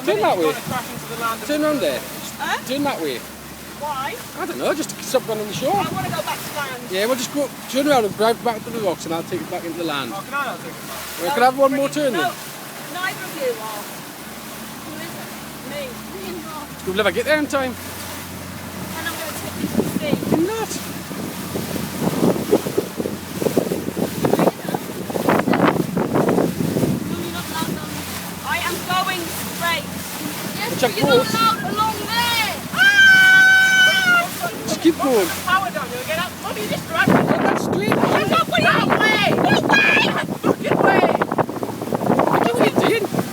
Turn that way. Crash into the land. Turn around there. Huh? Turn that way. Why? I don't know, just to stop going on the shore. I want to go back to land. Yeah, we'll just go, turn around and drive back to the rocks and I'll take it back into the land. Oh, can I not take it back? Well, can I have one more turn No, then? neither of you are. Who is it? Me. Me and Rob. We'll never get there in time. And I'm going to take you to the sea. I'm not. I am going straight. Yes, Check but you're not boats. allowed along there. Just keep going. Power down, you'll get up. Mommy, you just drive me. Go that straight. That way! That fucking way!